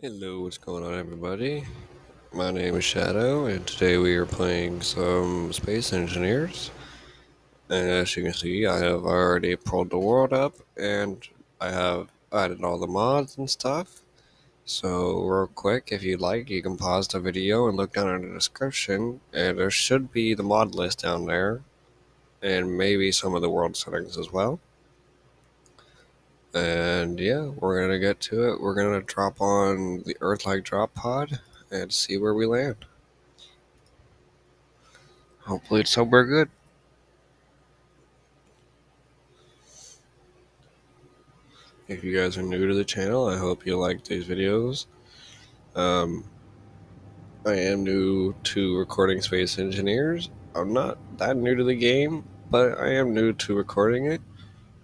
Hello, what's going on, everybody? My name is Shadow, and today we are playing some Space Engineers. And as you can see, I have already pulled the world up, and I have added all the mods and stuff. So, real quick, if you'd like, you can pause the video and look down in the description, and there should be the mod list down there, and maybe some of the world settings as well. And yeah, we're gonna get to it. We're gonna drop on the Earth-like drop pod and see where we land. Hopefully it's somewhere good. If you guys are new to the channel, I hope you like these videos. Um, I am new to recording Space Engineers. I'm not that new to the game, but I am new to recording it.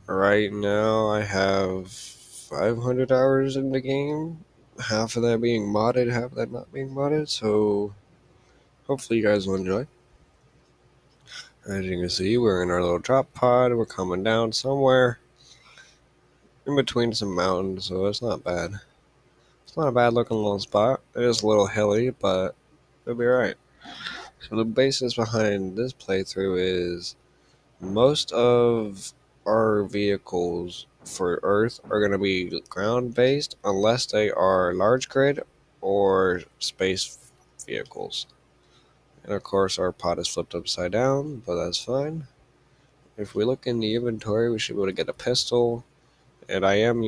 Right now, I have 500 hours in the game. Half of that being modded, half of that not being modded. So hopefully you guys will enjoy. As you can see, we're in our little drop pod. We're coming down somewhere in between some mountains, so it's not bad. It's not a bad looking little spot. It is a little hilly, but it'll be alright. So the basis behind this playthrough is most of our vehicles for Earth are going to be ground based unless they are large grid or space vehicles. And of course our pod is flipped upside down, but that's fine. If we look in the inventory, we should be able to get a pistol, and I am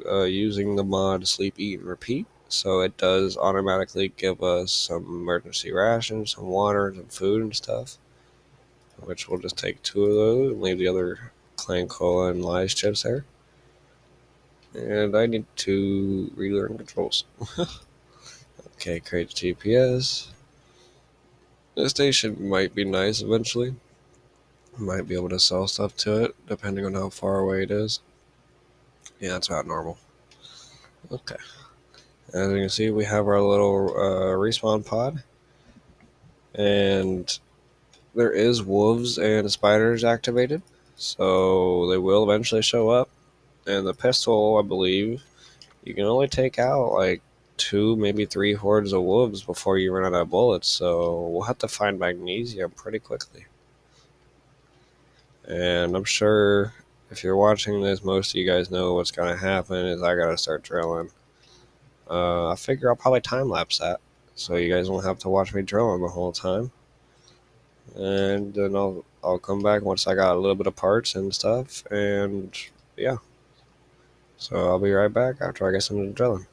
using the mod Sleep, Eat, and Repeat. So it does automatically give us some emergency rations, some water, some food and stuff. Which we'll just take 2 of those and leave the other Clan Cola and Lies chips there. And I need to relearn controls. Okay, create GPS. The station might be nice eventually. Might be able to sell stuff to it, depending on how far away it is. Yeah, that's about normal. Okay. As you can see, we have our little respawn pod. And there is wolves and spiders activated. So they will eventually show up. And the pistol, I believe, you can only take out like 2, maybe 3 hordes of wolves before you run out of bullets. So we'll have to find magnesium pretty quickly. And I'm sure if you're watching this, most of you guys know what's going to happen is I got to start drilling. I figure I'll probably time lapse that, so you guys won't have to watch me drilling the whole time. And then I'll come back once I got a little bit of parts and stuff, and yeah. So I'll be right back after I get some drilling.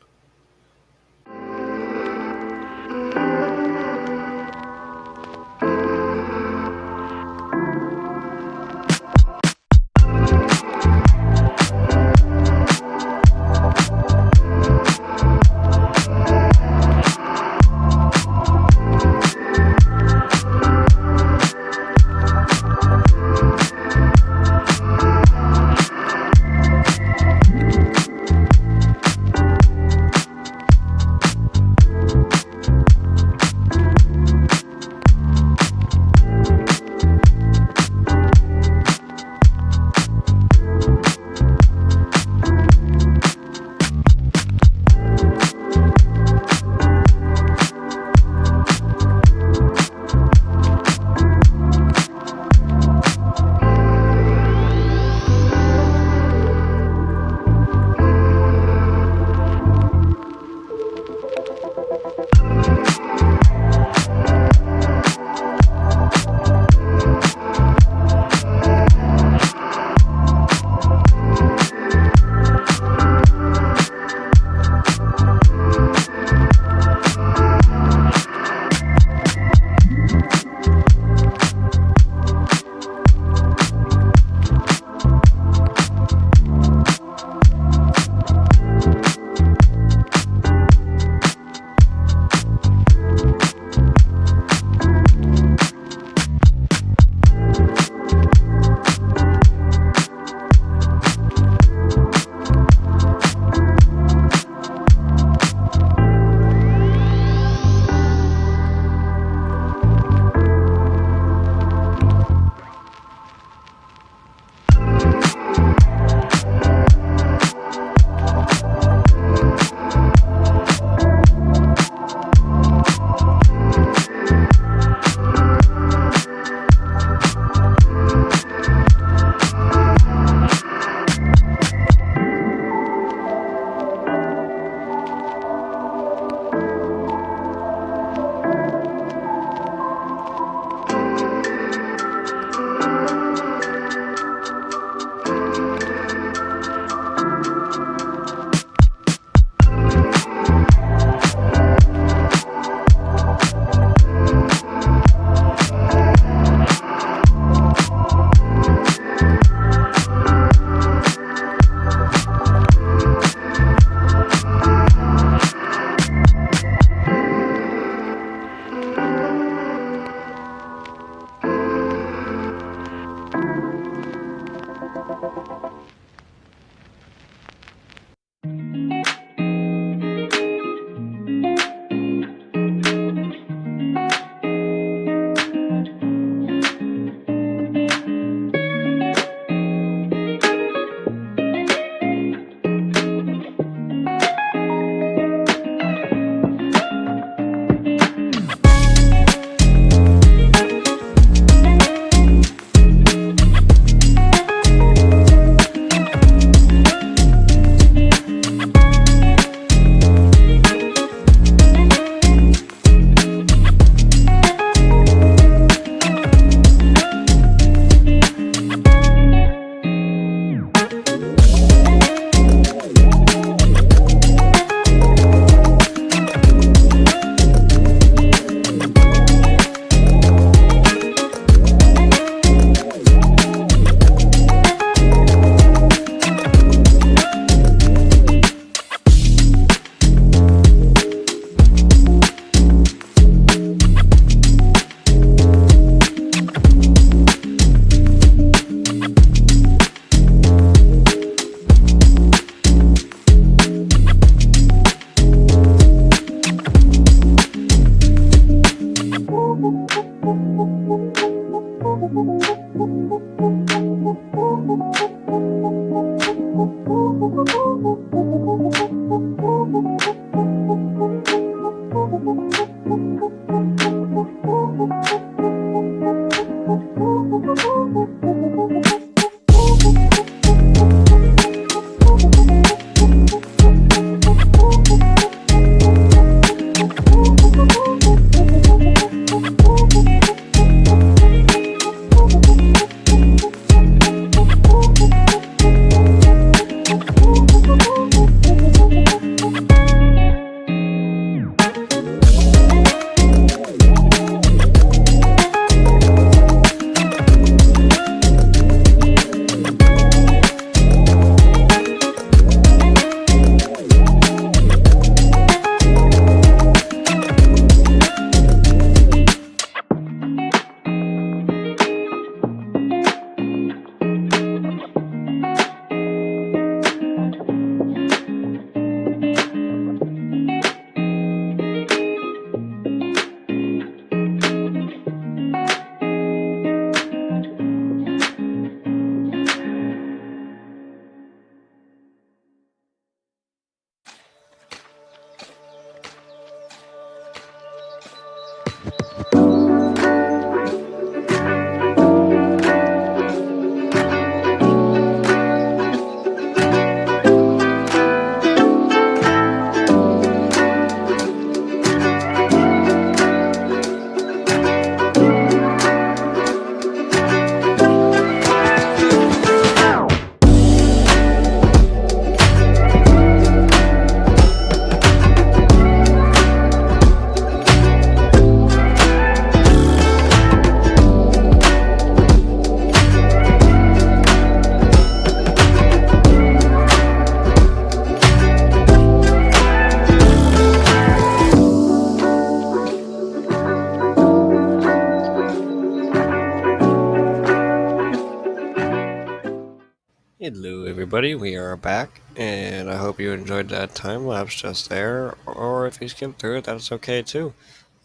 Hello everybody, we are back, and I hope you enjoyed that time lapse just there, or if you skipped through it, that's okay too.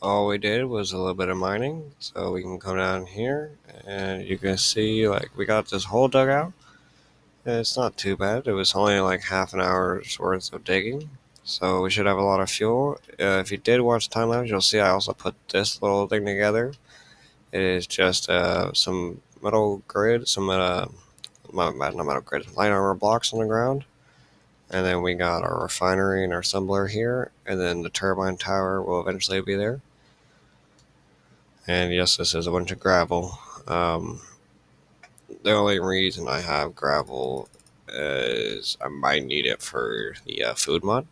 All we did was a little bit of mining, so we can come down here, and you can see, like, we got this whole dugout. It's not too bad, it was only like half an hour's worth of digging, so we should have a lot of fuel. If you did watch the time lapse, you'll see I also put this little thing together. It is just some metal grid, not metal grid, light armor blocks on the ground. And then we got our refinery and our assembler here. And then the turbine tower will eventually be there. And yes, this is a bunch of gravel. The only reason I have gravel is I might need it for the food mod.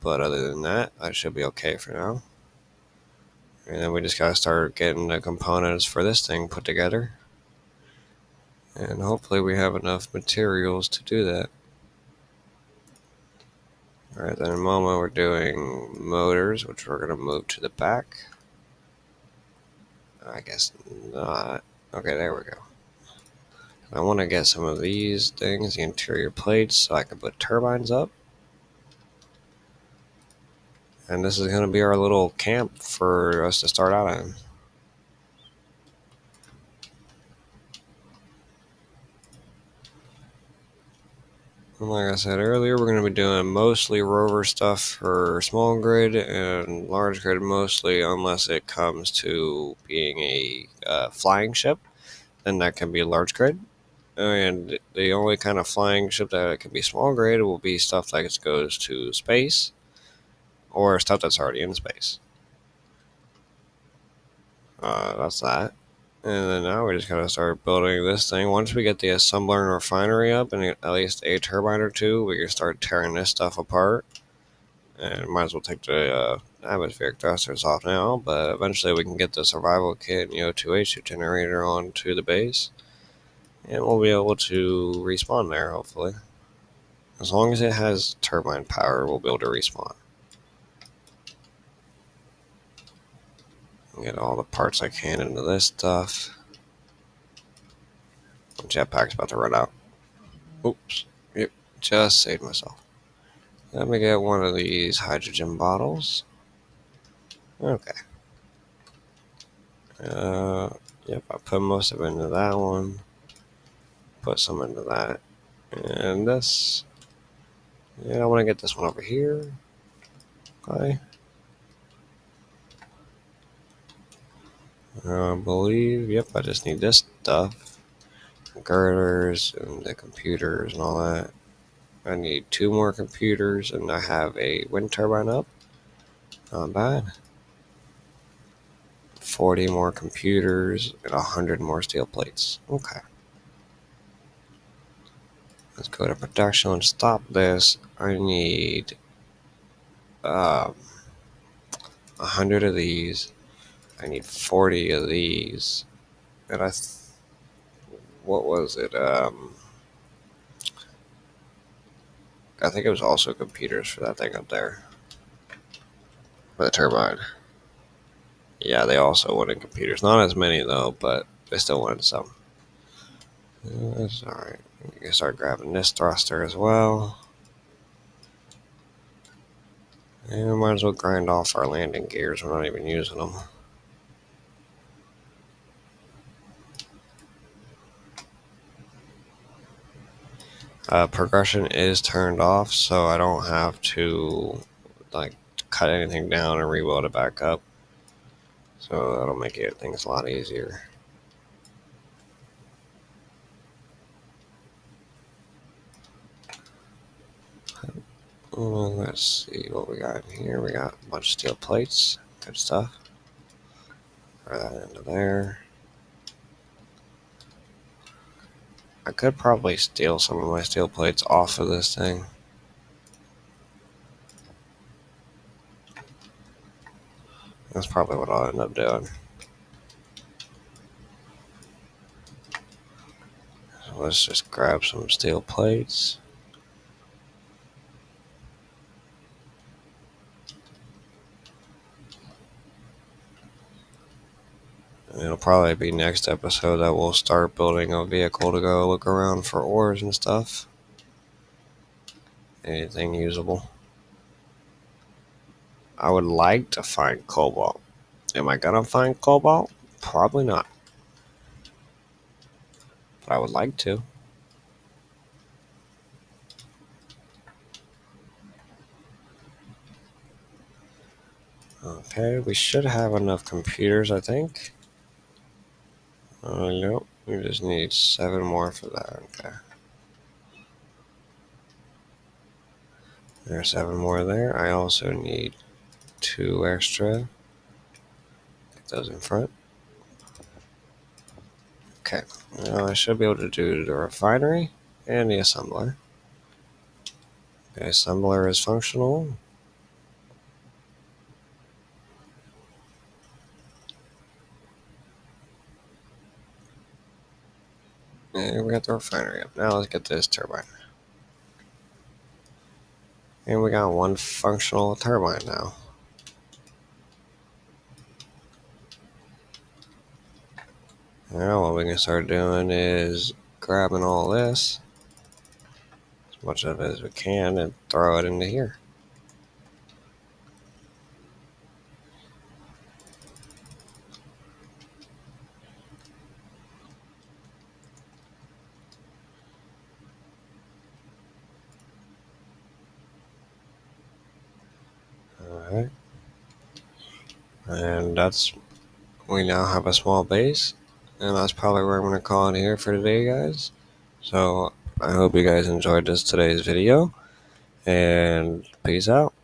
But other than that, I should be okay for now. And then we just gotta start getting the components for this thing put together. And hopefully we have enough materials to do that. Alright, then in a moment we're doing motors, which we're going to move to the back. I guess not. Okay, there we go. I want to get some of these things, the interior plates, so I can put turbines up. And this is going to be our little camp for us to start out in. And like I said earlier, we're going to be doing mostly rover stuff for small grid and large grid mostly, unless it comes to being a flying ship. Then that can be a large grid. And the only kind of flying ship that can be small grid will be stuff that goes to space or stuff that's already in space. That's that. And then now we just gotta start building this thing. Once we get the assembler and refinery up and at least a turbine or two, we can start tearing this stuff apart. And might as well take the atmospheric thrusters off now, but eventually we can get the survival kit and the O2H generator onto the base. And we'll be able to respawn there, hopefully. As long as it has turbine power, we'll be able to respawn. Get all the parts I can into this stuff. Jetpack's about to run out. Oops. Yep, just saved myself. Let me get one of these hydrogen bottles. Okay. Yep, I put most of it into that one. Put some into that. And this. Yeah, I want to get this one over here. Okay. I believe, yep, I just need this stuff. Girders and the computers and all that. I need 2 more computers and I have a wind turbine up. Not bad. 40 more computers and 100 more steel plates. Okay. Let's go to production and stop this. I need 100 of these. I need 40 of these. And what was it? I think it was also computers for that thing up there. For the turbine. Yeah, they also wanted computers. Not as many though, but they still wanted some. That's alright. You can start grabbing this thruster as well. And we might as well grind off our landing gears. We're not even using them. Progression is turned off, so I don't have to cut anything down and rebuild it back up. So that'll make things a lot easier. Let's see what we got in here. We got a bunch of steel plates. Good stuff. Throw that into there. I could probably steal some of my steel plates off of this thing. That's probably what I'll end up doing. So let's just grab some steel plates. And it'll probably be next episode that we'll start building a vehicle to go look around for ores and stuff. Anything usable. I would like to find cobalt. Am I gonna find cobalt? Probably not. But I would like to. Okay, we should have enough computers, I think. Nope, we just need 7 more for that. Okay. There's 7 more there. I also need 2 extra. Get those in front. Okay, now I should be able to do the refinery and the assembler. The assembler is functional. And we got the refinery up. Now let's get this turbine. And we got 1 functional turbine now. Now what we can start doing is grabbing all this, as much of it as we can, and throw it into here. Alright. And we now have a small base, and that's probably where I'm going to call it here for today, guys. So I hope you guys enjoyed today's video, and peace out.